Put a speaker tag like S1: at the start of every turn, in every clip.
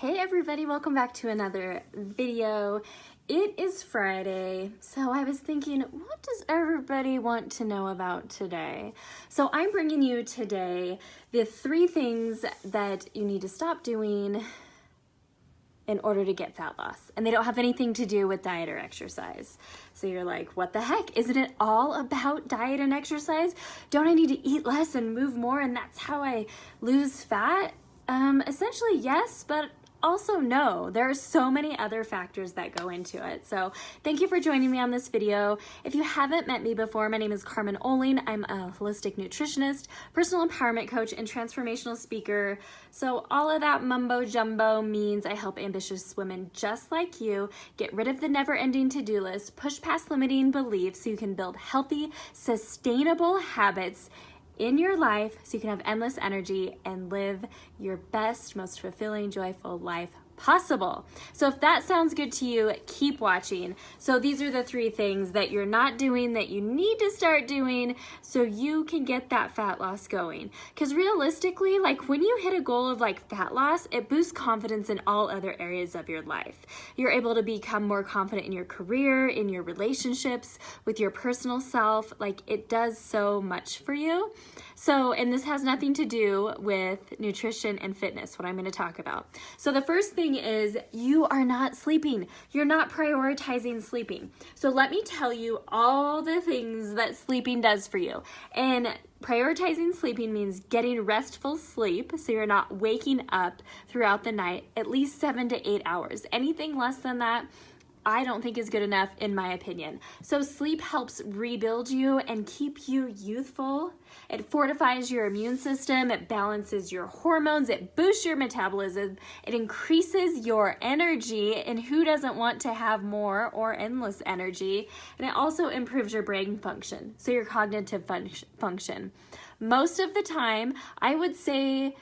S1: Hey everybody, welcome back to another video. It is Friday, so I was thinking, what does everybody want to know about today? So I'm bringing you today the 3 things that you need to stop doing in order to get fat loss. And they don't have anything to do with diet or exercise. So you're like, what the heck? Isn't it all about diet and exercise? Don't I need to eat less and move more and that's how I lose fat? Essentially yes, but also no. There are so many other factors that go into it. So thank you for joining me on this video. If you haven't met me before, my name is Carmen Oling. I'm a holistic nutritionist, personal empowerment coach, and transformational speaker. So all of that mumbo jumbo means I help ambitious women just like you get rid of the never-ending to-do list, push past limiting beliefs so you can build healthy, sustainable habits in your life so you can have endless energy and live your best, most fulfilling, joyful life possible. So if that sounds good to you, keep watching. So these are the 3 things that you're not doing that you need to start doing so you can get that fat loss going. Because realistically, like when you hit a goal of like fat loss, it boosts confidence in all other areas of your life. You're able to become more confident in your career, in your relationships, with your personal self. Like it does so much for you. So, and this has nothing to do with nutrition and fitness, what I'm going to talk about. So the first thing is you are not sleeping. You're not prioritizing sleeping. So let me tell you all the things that sleeping does for you. And prioritizing sleeping means getting restful sleep so you're not waking up throughout the night at least 7 to 8 hours. Anything less than that, I don't think is good enough in my opinion. So sleep helps rebuild you and keep you youthful. It fortifies your immune system, it balances your hormones, it boosts your metabolism, it increases your energy, and who doesn't want to have more or endless energy? And it also improves your brain function, so your cognitive function. Most of the time, I would say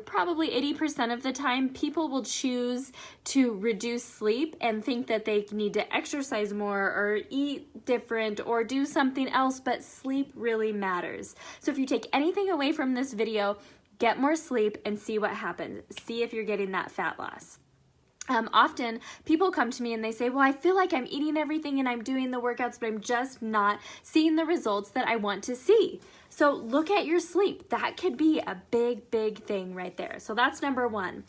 S1: probably 80% of the time, people will choose to reduce sleep and think that they need to exercise more or eat different or do something else, but sleep really matters. So if you take anything away from this video, get more sleep and see what happens. See if you're getting that fat loss. Often people come to me and they say, well, I feel like I'm eating everything and I'm doing the workouts, but I'm just not seeing the results that I want to see. So look at your sleep. That could be a big, big thing right there. So that's number 1.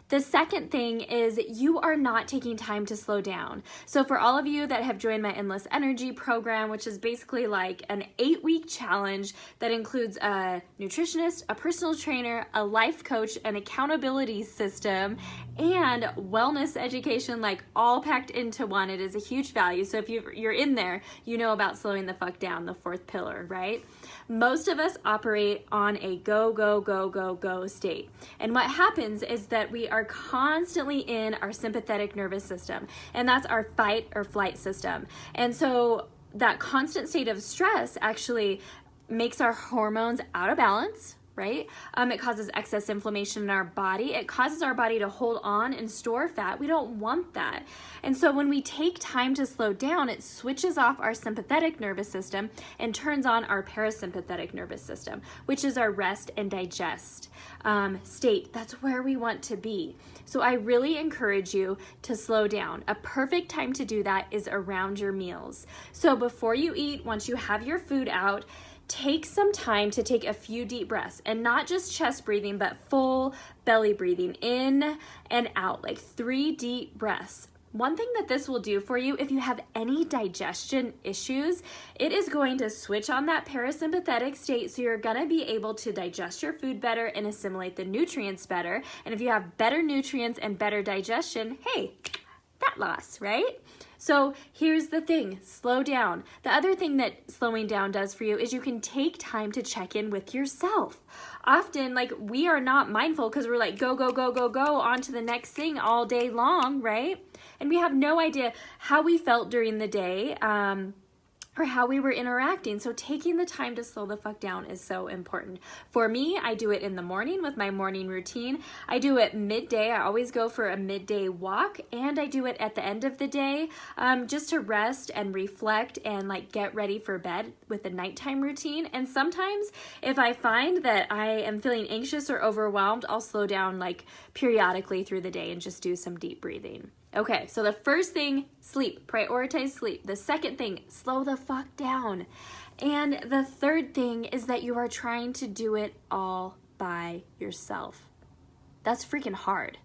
S1: The second thing is you are not taking time to slow down. So for all of you that have joined my Endless Energy program, which is basically like an 8-week challenge that includes a nutritionist, a personal trainer, a life coach, an accountability system, and wellness education, like all packed into one, it is a huge value. So if you're in there, you know about slowing the fuck down, the 4th pillar, right? Most of us operate on a go, go, go, go, go state. And what happens is that we are constantly in our sympathetic nervous system, and that's our fight or flight system. And so that constant state of stress actually makes our hormones out of balance, right? It causes excess inflammation in our body. It causes our body to hold on and store fat. We don't want that. And so when we take time to slow down, it switches off our sympathetic nervous system and turns on our parasympathetic nervous system, which is our rest and digest state. That's where we want to be. So I really encourage you to slow down. A perfect time to do that is around your meals. So before you eat, once you have your food out, take some time to take a few deep breaths, and not just chest breathing, but full belly breathing in and out, like 3 deep breaths. One thing that this will do for you, if you have any digestion issues, it is going to switch on that parasympathetic state, so you're gonna be able to digest your food better and assimilate the nutrients better. And if you have better nutrients and better digestion, hey, fat loss, right? So here's the thing, slow down. The other thing that slowing down does for you is you can take time to check in with yourself. Often, like, we are not mindful because we're like, go, go, go, go, go, on to the next thing all day long, right? And we have no idea how we felt during the day. or how we were interacting. So taking the time to slow the fuck down is so important. For me, I do it in the morning with my morning routine. I do it midday. I always go for a midday walk, and I do it at the end of the day, just to rest and reflect and like get ready for bed with the nighttime routine. And sometimes if I find that I am feeling anxious or overwhelmed, I'll slow down like periodically through the day and just do some deep breathing. Okay, so the first thing, sleep. Prioritize sleep. The second thing, slow the fuck down. And the third thing is that you are trying to do it all by yourself. That's freaking hard.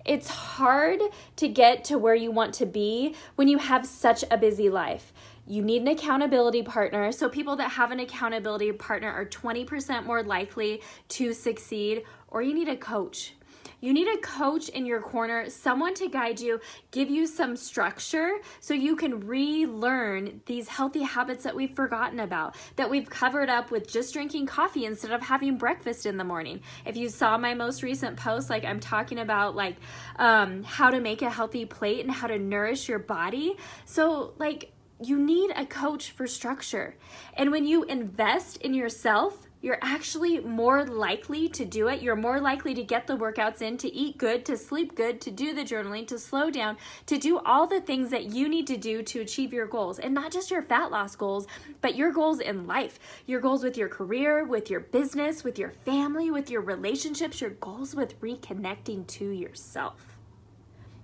S1: It's hard to get to where you want to be when you have such a busy life. You need an accountability partner. So people that have an accountability partner are 20% more likely to succeed, or you need a coach. You need a coach in your corner, someone to guide you, give you some structure so you can relearn these healthy habits that we've forgotten about, that we've covered up with just drinking coffee instead of having breakfast in the morning. If you saw my most recent post, like I'm talking about like how to make a healthy plate and how to nourish your body. So like you need a coach for structure. And when you invest in yourself, you're actually more likely to do it. You're more likely to get the workouts in, to eat good, to sleep good, to do the journaling, to slow down, to do all the things that you need to do to achieve your goals. And not just your fat loss goals, but your goals in life, your goals with your career, with your business, with your family, with your relationships, your goals with reconnecting to yourself.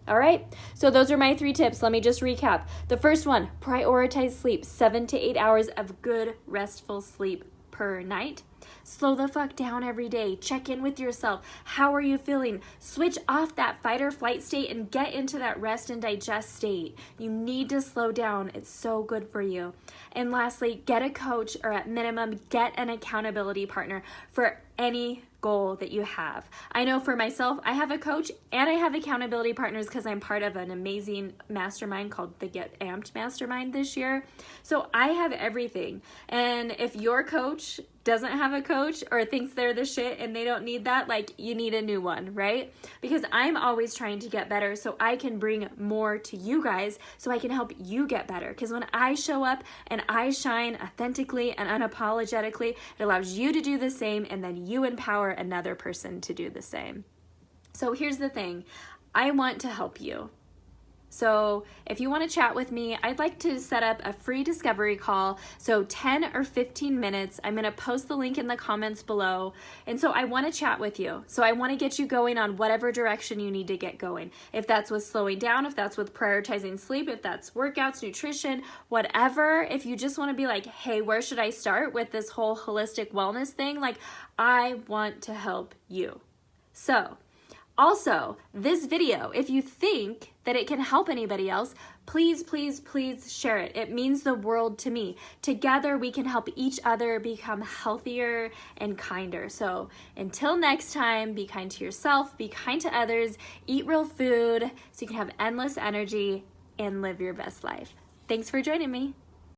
S1: All right, so those are my 3 tips. Let me just recap. The first one, prioritize sleep, 7 to 8 hours of good, restful sleep per night. Slow the fuck down every day. Check in with yourself. How are you feeling? Switch off that fight or flight state and get into that rest and digest state. You need to slow down. It's so good for you. And lastly, get a coach, or at minimum, get an accountability partner for any goal that you have. I know for myself, I have a coach and I have accountability partners because I'm part of an amazing mastermind called the Get Amped Mastermind this year. So I have everything. And if your coach doesn't have a coach or thinks they're the shit and they don't need that, like you need a new one, right? Because I'm always trying to get better so I can bring more to you guys so I can help you get better. Because when I show up and I shine authentically and unapologetically, it allows you to do the same, and then you empower another person to do the same. So here's the thing, I want to help you. So if you want to chat with me, I'd like to set up a free discovery call. So 10 or 15 minutes. I'm going to post the link in the comments below. And so I want to chat with you. So I want to get you going on whatever direction you need to get going. If that's with slowing down, if that's with prioritizing sleep, if that's workouts, nutrition, whatever. If you just want to be like, hey, where should I start with this whole holistic wellness thing? Like, I want to help you. So also, this video, if you think that it can help anybody else, please, please, please share it. It means the world to me. Together, we can help each other become healthier and kinder. So until next time, be kind to yourself, be kind to others, eat real food so you can have endless energy and live your best life. Thanks for joining me.